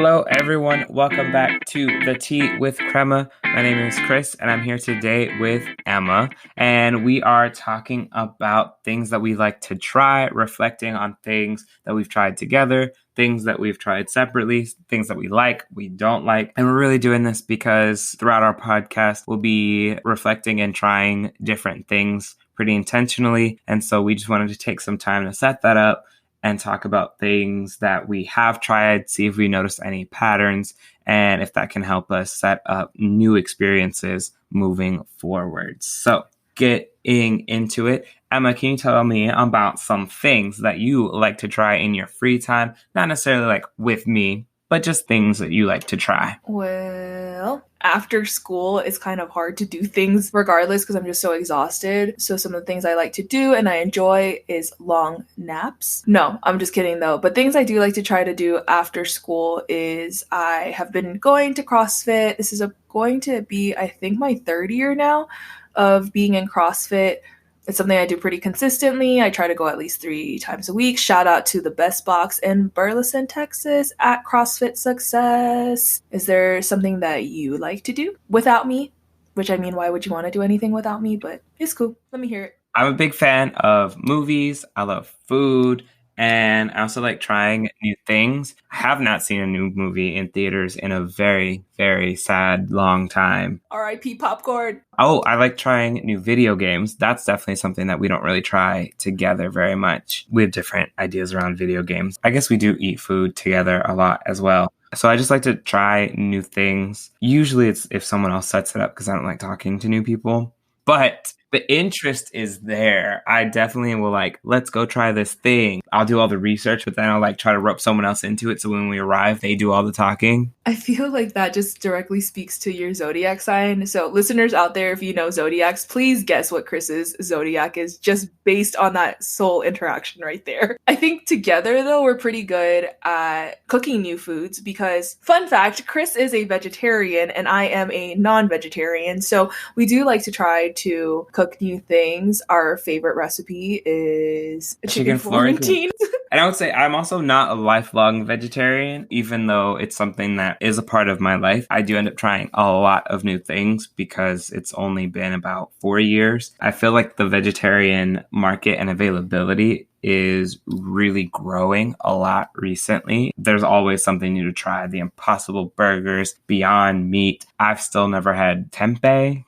Hello, everyone. Welcome back to The Tea with Crema. My name is Chris, and I'm here today with Emma. And we are talking about things that we like to try, reflecting on things that we've tried together, things that we've tried separately, things that we like, we don't like. And we're really doing this because throughout our podcast, we'll be reflecting and trying different things pretty intentionally. And so we just wanted to take some time to set that up and talk about things that we have tried, see if we noticed any patterns, and if that can help us set up new experiences moving forward. So getting into it, Emma, can you tell me about some things that you like to try in your free time? Not necessarily like with me, but just things that you like to try. Well, after school, it's kind of hard to do things regardless because I'm just so exhausted. So some of the things I like to do and I enjoy is long naps. No, I'm just kidding though. But things I do like to try to do after school is I have been going to CrossFit. This is going to be, I think, my third year now of being in CrossFit. It's something I do pretty consistently. I try to go at least 3 times a week. Shout out to the Best Box in Burleson, Texas at CrossFit Success. Is there something that you like to do without me? Which, I mean, why would you want to do anything without me? But it's cool. Let me hear it. I'm a big fan of movies. I love food. And I also like trying new things. I have not seen a new movie in theaters in a very, very sad long time. R.I.P. popcorn. Oh, I like trying new video games. That's definitely something that we don't really try together very much. We have different ideas around video games. I guess we do eat food together a lot as well. So I just like to try new things. Usually it's if someone else sets it up because I don't like talking to new people. But the interest is there. I definitely will let's go try this thing. I'll do all the research, but then I'll try to rope someone else into it. So when we arrive, they do all the talking. I feel like that just directly speaks to your zodiac sign. So listeners out there, if you know zodiacs, please guess what Chris's zodiac is just based on that soul interaction right there. I think together though, we're pretty good at cooking new foods because fun fact, Chris is a vegetarian and I am a non-vegetarian. So we do like to try to cook new things. Our favorite recipe is chicken Florentine. And I would say I'm also not a lifelong vegetarian, even though it's something that is a part of my life. I do end up trying a lot of new things because it's only been about 4 years. I feel like the vegetarian market and availability is really growing a lot recently. There's always something new to try. The Impossible Burgers, Beyond Meat. I've still never had tempeh.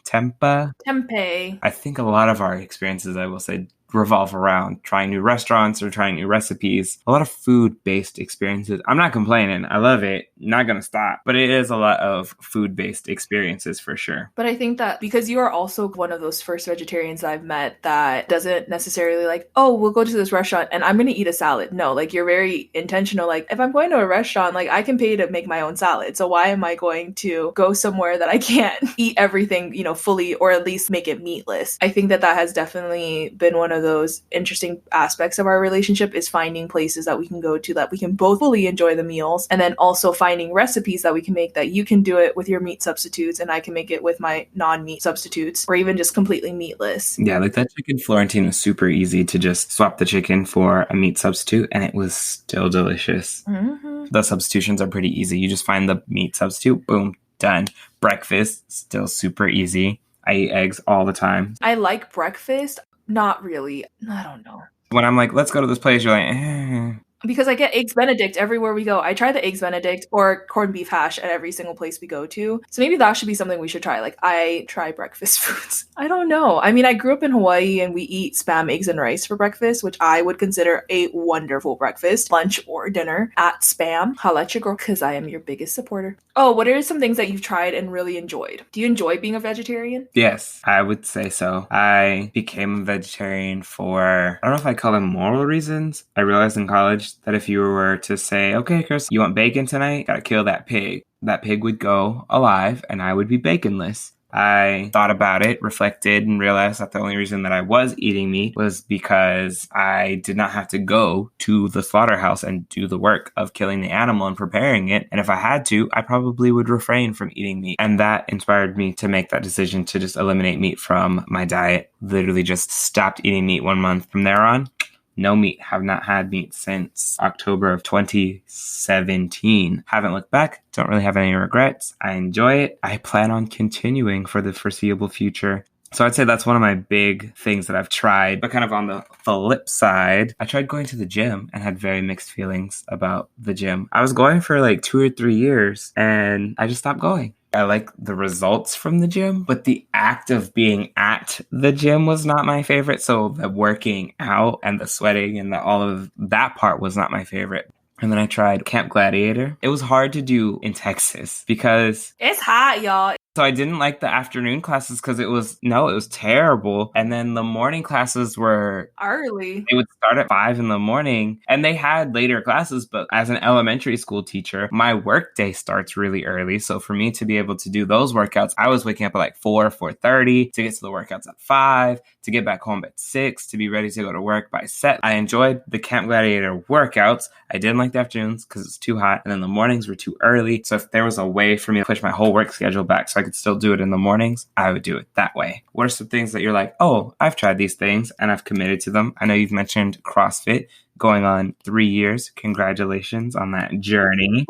I think a lot of our experiences, I will say, revolve around trying new restaurants or trying new recipes. A lot of food-based experiences. I'm not complaining. I love it. Not going to stop. But it is a lot of food-based experiences for sure. But I think that because you are also one of those first vegetarians I've met that doesn't necessarily we'll go to this restaurant and I'm going to eat a salad. No, you're very intentional. If I'm going to a restaurant, I can pay to make my own salad. So why am I going to go somewhere that I can't eat everything, fully or at least make it meatless? I think that has definitely been one of those interesting aspects of our relationship is finding places that we can go to that we can both fully enjoy the meals and then also finding recipes that we can make that you can do it with your meat substitutes and I can make it with my non-meat substitutes or even just completely meatless. Yeah, that chicken Florentine was super easy to just swap the chicken for a meat substitute and it was still delicious. Mm-hmm. The substitutions are pretty easy. You just find the meat substitute, boom, done. Breakfast, still super easy. I eat eggs all the time. I like breakfast. Not really. I don't know. When I'm let's go to this place, you're eh. Because I get Eggs Benedict everywhere we go. I try the Eggs Benedict or corned beef hash at every single place we go to. So maybe that should be something we should try. I try breakfast foods. I don't know. I mean, I grew up in Hawaii and we eat Spam, eggs, and rice for breakfast, which I would consider a wonderful breakfast, lunch, or dinner at Spam. Holla at your girl, because I am your biggest supporter. Oh, what are some things that you've tried and really enjoyed? Do you enjoy being a vegetarian? Yes, I would say so. I became a vegetarian for, I don't know if I call them moral reasons. I realized in college that if you were to say, okay, Chris, you want bacon tonight? Gotta kill that pig. That pig would go alive and I would be baconless. I thought about it, reflected, and realized that the only reason that I was eating meat was because I did not have to go to the slaughterhouse and do the work of killing the animal and preparing it. And if I had to, I probably would refrain from eating meat. And that inspired me to make that decision to just eliminate meat from my diet. Literally just stopped eating meat 1 month. From there on, no meat. Have not had meat since October of 2017. Haven't looked back. Don't really have any regrets. I enjoy it. I plan on continuing for the foreseeable future. So I'd say that's one of my big things that I've tried. But kind of on the flip side, I tried going to the gym and had very mixed feelings about the gym. I was going for like 2 or 3 years and I just stopped going. I like the results from the gym, but the act of being at the gym was not my favorite. So the working out and the sweating and all of that part was not my favorite. And then I tried Camp Gladiator. It was hard to do in Texas because it's hot, y'all. So I didn't like the afternoon classes because it was terrible. And then the morning classes were early. They would start at 5 in the morning and they had later classes. But as an elementary school teacher, my work day starts really early. So for me to be able to do those workouts, I was waking up at like 4:30 to get to the workouts at 5, to get back home at 6, to be ready to go to work by 7. I enjoyed the Camp Gladiator workouts. I didn't like the afternoons because it's too hot. And then the mornings were too early. So if there was a way for me to push my whole work schedule back so I could still do it in the mornings, I would do it that way. What are some things that you're like, oh, I've tried these things and I've committed to them? I know you've mentioned CrossFit going on 3 years. Congratulations on that journey.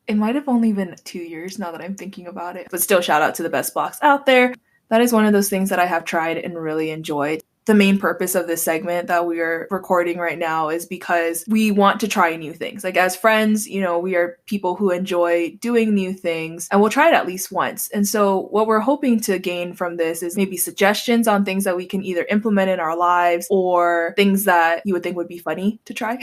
It might have only been 2 years now that I'm thinking about it, but still shout out to the best blocks out there. That is one of those things that I have tried and really enjoyed. The main purpose of this segment that we are recording right now is because we want to try new things. Like as friends, we are people who enjoy doing new things and we'll try it at least once. And so what we're hoping to gain from this is maybe suggestions on things that we can either implement in our lives or things that you would think would be funny to try.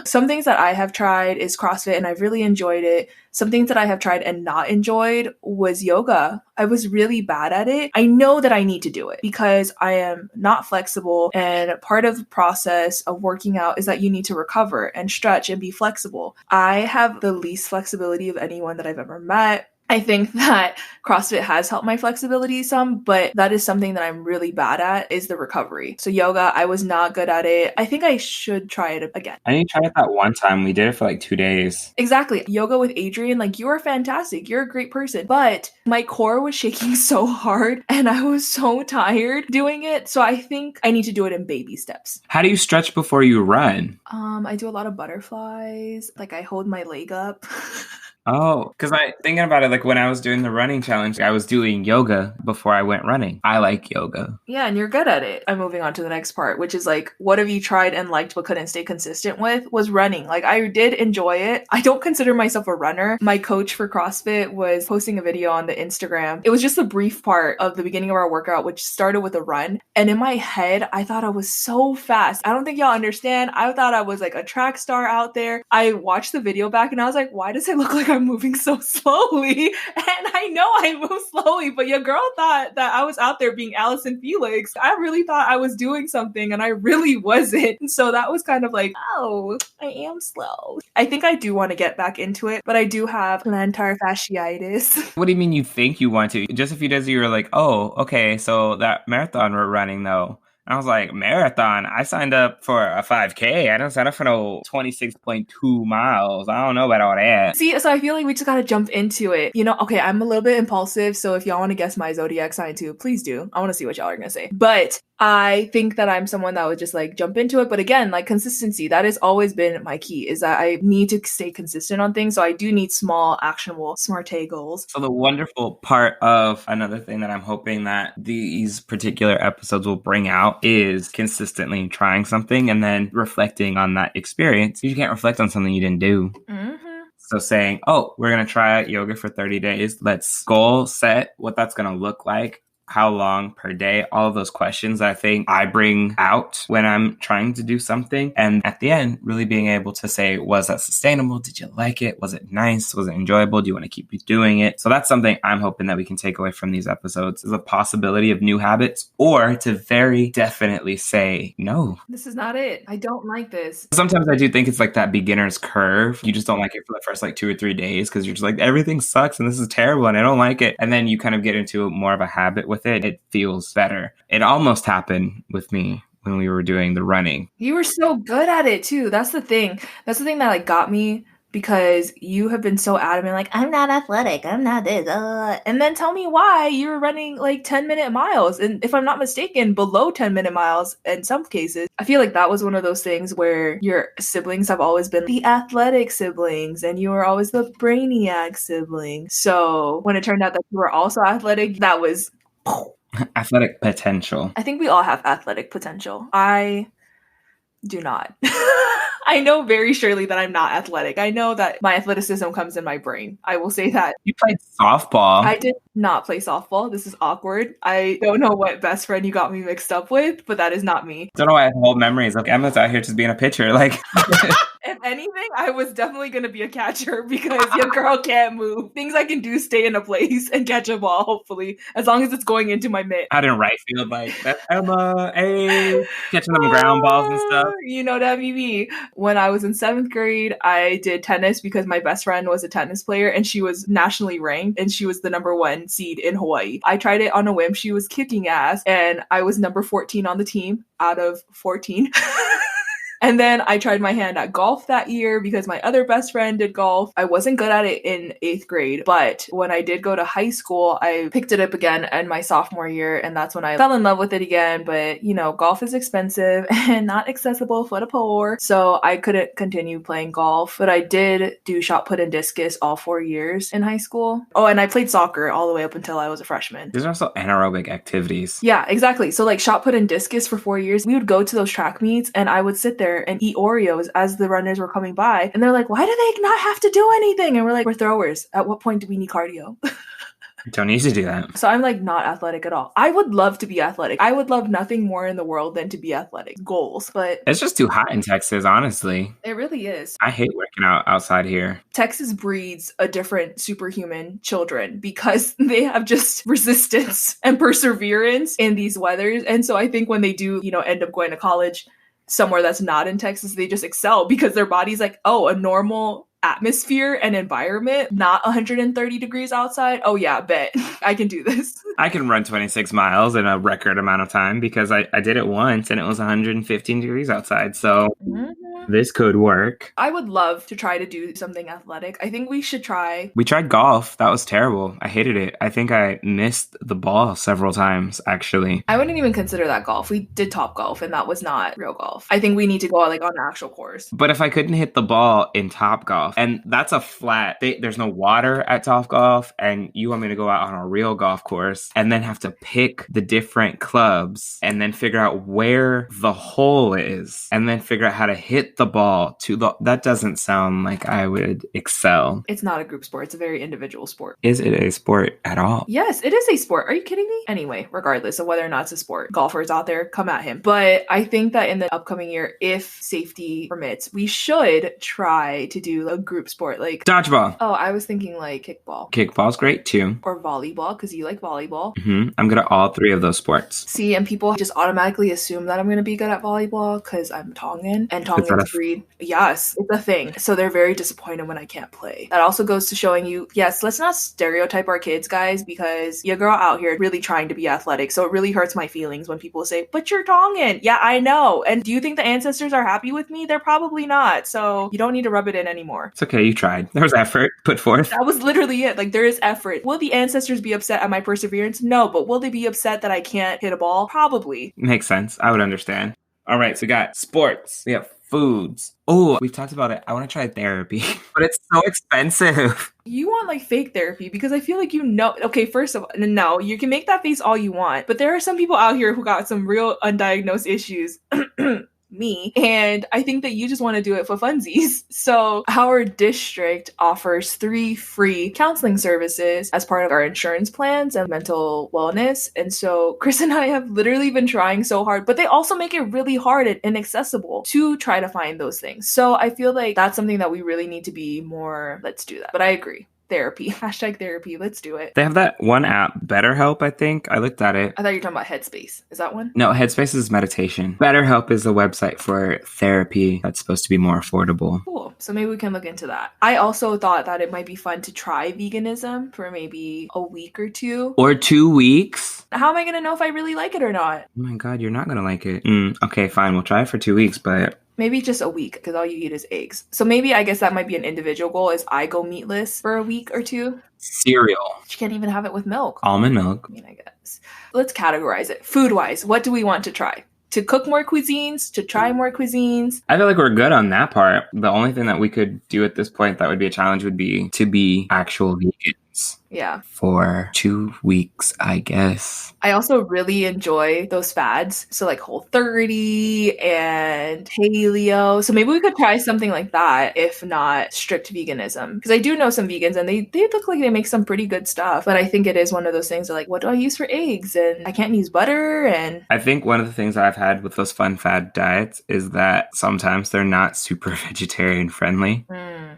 Some things that I have tried is CrossFit and I've really enjoyed it. Some things that I have tried and not enjoyed was yoga. I was really bad at it. I know that I need to do it because I am not flexible. And part of the process of working out is that you need to recover and stretch and be flexible. I have the least flexibility of anyone that I've ever met. I think that CrossFit has helped my flexibility some, but that is something that I'm really bad at is the recovery. So yoga, I was not good at it. I think I should try it again. I need to try it that one time. We did it for like 2 days. Exactly. Yoga with Adrian, like you are fantastic. You're a great person. But my core was shaking so hard and I was so tired doing it. So I think I need to do it in baby steps. How do you stretch before you run? I do a lot of butterflies. Like I hold my leg up. Oh, because thinking about it, like when I was doing the running challenge, I was doing yoga before I went running. I like yoga. Yeah, and you're good at it. I'm moving on to the next part, which is like, what have you tried and liked but couldn't stay consistent with was running. Like I did enjoy it. I don't consider myself a runner. My coach for CrossFit was posting a video on the Instagram. It was just a brief part of the beginning of our workout, which started with a run. And in my head, I thought I was so fast. I don't think y'all understand. I thought I was like a track star out there. I watched the video back and I was like, why does it look like I'm moving so slowly? And I know I move slowly, but your girl thought that I was out there being Allison Felix. I really thought I was doing something and I really wasn't. And so that was kind of like, oh, I am slow. I think I do want to get back into it, but I do have plantar fasciitis. What do you mean you think you want to? Just a few days ago, you were like, oh, okay, so that marathon we're running though. I was like, marathon? I signed up for a 5K. I don't sign up for no 26.2 miles. I don't know about all that. See, so I feel like we just gotta jump into it. Okay, I'm a little bit impulsive, so if y'all want to guess my zodiac sign too, please do. I want to see what y'all are gonna say. But I think that I'm someone that would just like jump into it. But again, like consistency, that has always been my key, is that I need to stay consistent on things. So I do need small, actionable, smart-A goals. So the wonderful part of another thing that I'm hoping that these particular episodes will bring out is consistently trying something and then reflecting on that experience. You can't reflect on something you didn't do. Mm-hmm. So saying, oh, we're going to try yoga for 30 days. Let's goal set what that's going to look like. How long per day, all of those questions I think I bring out when I'm trying to do something. And at the end, really being able to say, was that sustainable? Did you like it? Was it nice? Was it enjoyable? Do you want to keep doing it? So that's something I'm hoping that we can take away from these episodes, is a possibility of new habits, or to very definitely say, no, this is not it. I don't like this. Sometimes I do think it's like that beginner's curve. You just don't like it for the first like 2 or 3 days because you're just like, everything sucks and this is terrible and I don't like it. And then you kind of get into more of a habit with it feels better. It almost happened with me when we were doing the running. You were so good at it too. That's the thing. That's the thing that like got me because you have been so adamant, like, I'm not athletic, I'm not this, and then tell me why you were running like 10-minute miles, and if I'm not mistaken, below 10-minute miles in some cases. I feel like that was one of those things where your siblings have always been the athletic siblings, and you were always the brainiac sibling. So when it turned out that you were also athletic, that was athletic potential. I think we all have athletic potential. I do not. I know very surely that I'm not athletic. I know that my athleticism comes in my brain. I will say that. You played softball. I did not play softball. This is awkward. I don't know what best friend you got me mixed up with, but that is not me. Don't know why I have old memories. Like, Emma's out here just being a pitcher. Like, if anything, I was definitely going to be a catcher because your girl can't move. Things I can do, stay in a place and catch a ball, hopefully, as long as it's going into my mitt. Out in right field, like, that's Emma, hey, catching them ground balls and stuff. You know that me. When I was in 7th grade, I did tennis because my best friend was a tennis player and she was nationally ranked and she was the number 1 seed in Hawaii. I tried it on a whim. She was kicking ass and I was number 14 on the team out of 14. And then I tried my hand at golf that year because my other best friend did golf. I wasn't good at it in 8th grade, but when I did go to high school, I picked it up again in my sophomore year, and that's when I fell in love with it again. But, you know, golf is expensive and not accessible for the poor, so I couldn't continue playing golf. But I did do shot put and discus all 4 years in high school. Oh, and I played soccer all the way up until I was a freshman. There's also anaerobic activities. Yeah, exactly. So like shot put and discus for 4 years, we would go to those track meets and I would sit there and eat Oreos as the runners were coming by. And they're like, why do they not have to do anything? And we're like, we're throwers. At what point do we need cardio? Don't need to do that. So I'm like not athletic at all. I would love to be athletic. I would love nothing more in the world than to be athletic. Goals. But it's just too hot in Texas, honestly. It really is. I hate working out outside here. Texas breeds a different superhuman children because they have just resistance and perseverance in these weathers. And so I think when they do, you know, end up going to college somewhere that's not in Texas, they just excel because their body's like, oh, a normal atmosphere and environment, not 130 degrees outside. Oh yeah, bet I can do this. I can run 26 miles in a record amount of time because I did it once and it was 115 degrees outside. So this could work. I would love to try to do something athletic. I think we should try. We tried golf. That was terrible. I hated it. I think I missed the ball several times, actually. I wouldn't even consider that golf. We did Top Golf and that was not real golf. I think we need to go like on an actual course. But if I couldn't hit the ball in Top Golf, and that's a flat, there's no water at Top Golf, and you want me to go out on a real golf course and then have to pick the different clubs and then figure out where the hole is and then figure out how to hit the ball to that doesn't sound like I would excel. It's not a group sport. It's a very individual sport. Is it a sport at all? Yes, it is a sport. Are you kidding me? Anyway, regardless of whether or not it's a sport, golfers out there, come at him. But I think that in the upcoming year, if safety permits, we should try to do a group sport like dodgeball. Oh, I was thinking like kickball. Kickball's great too. Or volleyball, because you like volleyball. I'm good at all 3 of those sports. See, and people just automatically assume that I'm going to be good at volleyball because I'm Tongan, and Tongans breed. Yes, it's a thing. So they're very disappointed when I can't play. That also goes to showing you, yes, let's not stereotype our kids, guys, because your girl out here really trying to be athletic. So it really hurts my feelings when people say, but you're Tongan. Yeah, I know. And do you think the ancestors are happy with me? They're probably not. So you don't need to rub it in anymore. It's okay. You tried. There was effort put forth. That was literally it. Like, there is effort. Will the ancestors be upset at my perseverance? No. But will they be upset that I can't hit a ball? Probably. Makes sense. I would understand. All right. So we got sports. We have foods. Oh, we've talked about it. I want to try therapy, but it's so expensive. You want like fake therapy because I feel like okay, first of all, no, you can make that face all you want, but there are some people out here who got some real undiagnosed issues. Me. And I think that you just want to do it for funsies. So our district offers 3 free counseling services as part of our insurance plans and mental wellness. And so Chris and I have literally been trying so hard, but they also make it really hard and inaccessible to try to find those things. So I feel like that's something that we really need to be more, let's do that. But I agree. Therapy. #therapy. Let's do it. They have that one app, BetterHelp, I think. I looked at it. I thought you were talking about Headspace. Is that one? No, Headspace is meditation. BetterHelp is a website for therapy that's supposed to be more affordable. Cool. So maybe we can look into that. I also thought that it might be fun to try veganism for maybe a week or 2. Or 2 weeks. How am I going to know if I really like it or not? Oh my God, you're not going to like it. Okay, fine. We'll try it for 2 weeks, but Maybe just a week because all you eat is eggs. So maybe I guess that might be an individual goal is I go meatless for a week or two. Cereal. You can't even have it with milk. Almond milk. I mean, I guess. Let's categorize it. Food-wise, what do we want to try? To cook more cuisines? To try more cuisines? I feel like we're good on that part. The only thing that we could do at this point that would be a challenge would be to be actual vegans. Yeah. For 2 weeks, I guess. I also really enjoy those fads. So like Whole30 and paleo. So maybe we could try something like that, if not strict veganism. Because I do know some vegans and they look like they make some pretty good stuff. But I think it is one of those things that like, what do I use for eggs? And I can't use butter. And I think one of the things I've had with those fun fad diets is that sometimes they're not super vegetarian friendly.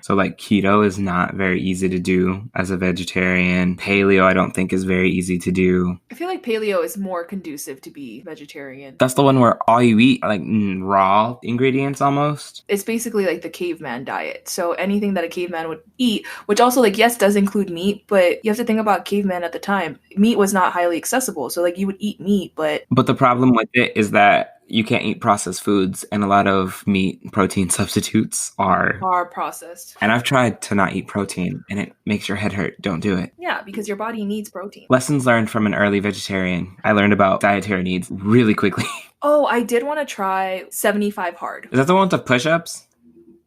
So like keto is not very easy to do as a vegetarian. Paleo I don't think is very easy to do. I feel like paleo is more conducive to be vegetarian. That's the one where all you eat are like raw ingredients almost. It's basically like the caveman diet. So anything that a caveman would eat, which also like yes does include meat, but you have to think about caveman at the time. Meat was not highly accessible. So like you would eat meat, but the problem with it is that you can't eat processed foods, and a lot of meat protein substitutes are processed. And I've tried to not eat protein, and it makes your head hurt. Don't do it. Yeah, because your body needs protein. Lessons learned from an early vegetarian. I learned about dietary needs really quickly. Oh, I did want to try 75 hard. Is that the one with the push-ups?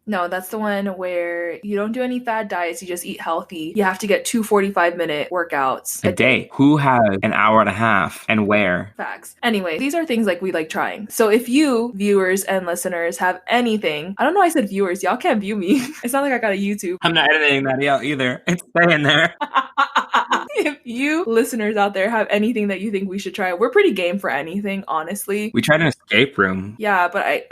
No, that's the one where you don't do any fad diets. You just eat healthy. You have to get 2 45-minute workouts a day. Who has an hour and a half and where? Facts. Anyway, these are things like we like trying. So if you, viewers and listeners, have anything, I don't know why I said viewers. Y'all can't view me. It's not like I got a YouTube. I'm not editing that out either. It's staying there. If you listeners out there have anything that you think we should try, we're pretty game for anything, honestly. We tried an escape room. Yeah, but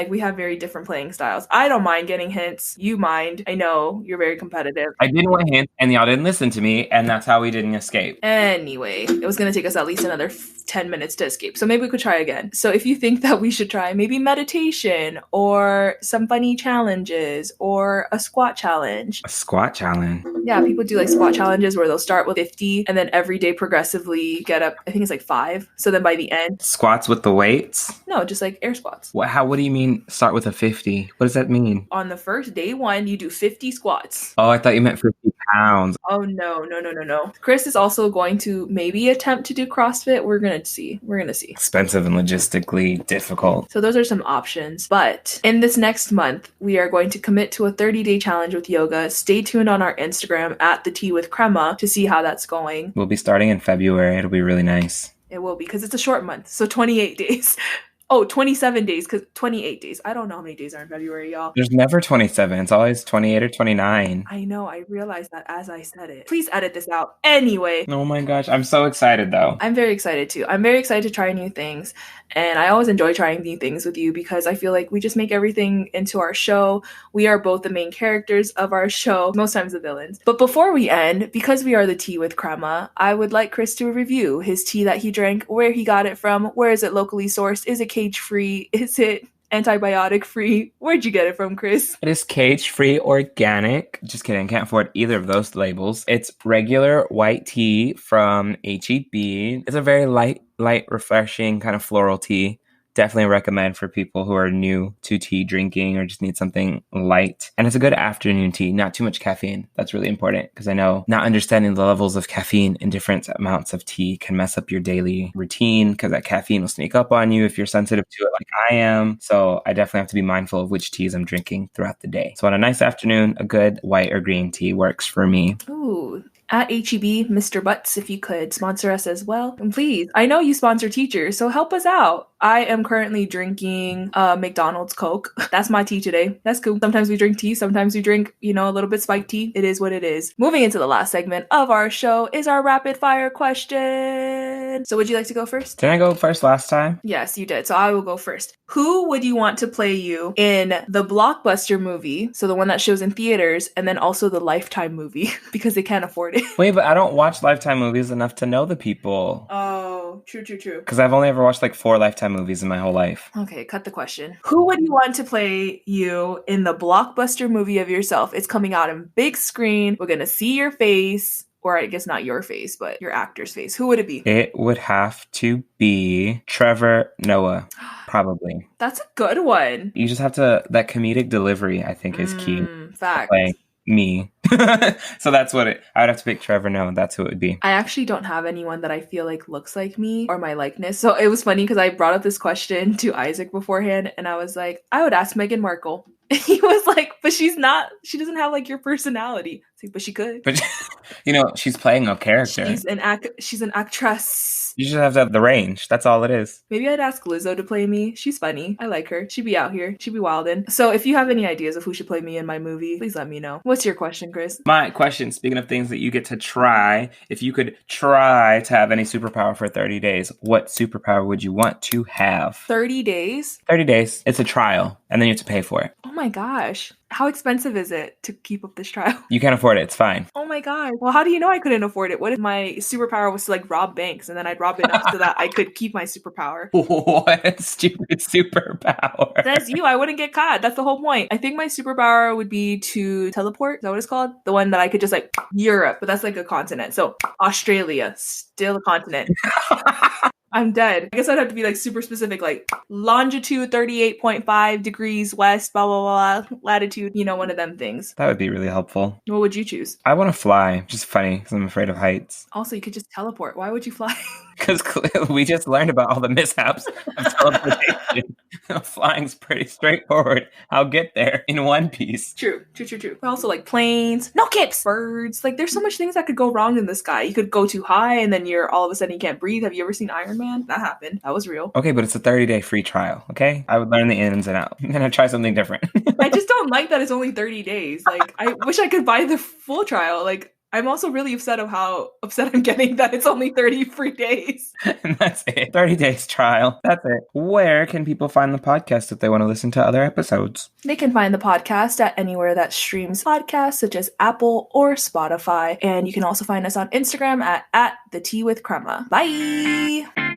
we have very different playing styles. I don't mind getting hints. You mind. I know you're very competitive. I didn't want hints and y'all didn't listen to me, and that's how we didn't escape. Anyway, it was going to take us at least another 10 minutes to escape. So maybe we could try again. So if you think that we should try maybe meditation or some funny challenges or a squat challenge. A squat challenge? Yeah, people do like squat challenges where they'll start with 50 and then every day progressively get up, I think it's like 5. So then by the end. Squats with the weights? No, just like air squats. What do you mean start with a 50? What does that mean? On the first day 1, you do 50 squats. Oh, I thought you meant 50 pounds. Oh, no. Chris is also going to maybe attempt to do CrossFit. We're going to see. Expensive and logistically difficult. So those are some options. But in this next month, we are going to commit to a 30-day challenge with yoga. Stay tuned on our Instagram at the Tea with Crema to see how that's going. We'll be starting in February. It'll be really nice. It will be because it's a short month. So 28 days. Oh, 27 days, because 28 days. I don't know how many days are in February, y'all. There's never 27. It's always 28 or 29. I know. I realized that as I said it. Please edit this out. Anyway. Oh my gosh. I'm so excited, though. I'm very excited, too. I'm very excited to try new things. And I always enjoy trying new things with you because I feel like we just make everything into our show. We are both the main characters of our show, most times the villains. But before we end, because we are the Tea with Crema, I would like Chris to review his tea that he drank, where he got it from, where is it locally sourced, is it cage-free, is it antibiotic-free? Where'd you get it from, Chris? It is cage-free organic. Just kidding. Can't afford either of those labels. It's regular white tea from H-E-B. It's a very light, refreshing kind of floral tea. Definitely recommend for people who are new to tea drinking or just need something light. And it's a good afternoon tea, not too much caffeine. That's really important because I know not understanding the levels of caffeine in different amounts of tea can mess up your daily routine because that caffeine will sneak up on you if you're sensitive to it like I am. So I definitely have to be mindful of which teas I'm drinking throughout the day. So on a nice afternoon, a good white or green tea works for me. Ooh. At H-E-B, Mr. Butts, if you could sponsor us as well. And please, I know you sponsor teachers, so help us out. I am currently drinking McDonald's Coke. That's my tea today. That's cool. Sometimes we drink tea. Sometimes we drink, a little bit spiked tea. It is what it is. Moving into the last segment of our show is our rapid fire question. So would you like to go first? Didn't I go first last time? Yes, you did. So I will go first. Who would you want to play you in the Blockbuster movie? So the one that shows in theaters and then also the Lifetime movie because they can't afford it. Wait, but I don't watch Lifetime movies enough to know the people. Oh, true. Because I've only ever watched like 4 Lifetime movies in my whole life. Okay, cut the question. Who would you want to play you in the Blockbuster movie of yourself? It's coming out in big screen. We're going to see your face. Or I guess not your face, but your actor's face. Who would it be? It would have to be Trevor Noah. Probably. That's a good one. You just have to, that comedic delivery, I think, is key. Fact. Like me. So that's what I would have to pick Trevor Noah. That's who it would be. I actually don't have anyone that I feel like looks like me or my likeness. So it was funny because I brought up this question to Isaac beforehand and I was like, I would ask Meghan Markle. He was like, but she doesn't have like your personality. Like, but she could. But she's playing a character. She's an actress. You just have to have the range. That's all it is. Maybe I'd ask Lizzo to play me. She's funny. I like her. She'd be out here. She'd be wildin'. So if you have any ideas of who should play me in my movie, please let me know. What's your question, Chris? My question, speaking of things that you get to try, if you could try to have any superpower for 30 days, what superpower would you want to have? 30 days? 30 days. It's a trial, and then you have to pay for it. Oh my gosh. How expensive is it to keep up this trial? You can't afford it. It's fine. Oh my god. Well, how do you know I couldn't afford it? What if my superpower was to like rob banks and then I'd rob enough so that I could keep my superpower? What a stupid superpower. Says you, I wouldn't get caught. That's the whole point. I think my superpower would be to teleport. Is that what it's called? The one that I could just like Europe, but that's like a continent. So Australia, still a continent. I'm dead. I guess I'd have to be like super specific, like longitude 38.5 degrees west, blah, blah, blah, latitude, one of them things. That would be really helpful. What would you choose? I want to fly. Just funny because I'm afraid of heights. Also, you could just teleport. Why would you fly? Because we just learned about all the mishaps of teleportation. Flying's pretty straightforward. I'll get there in one piece. True. But also like planes, no kips, birds. Like there's so much things that could go wrong in the sky. You could go too high and then all of a sudden you can't breathe. Have you ever seen Iron Man? That happened. That was real. Okay, but it's a 30-day free trial, okay? I would learn the ins and outs. And I'd try something different. I just don't like that it's only 30 days. Like I wish I could buy the full trial. Like I'm also really upset of how upset I'm getting that it's only 30 free days. And that's it. 30 days trial. That's it. Where can people find the podcast if they want to listen to other episodes? They can find the podcast at anywhere that streams podcasts, such as Apple or Spotify. And you can also find us on Instagram at the Tea with Crema. Bye!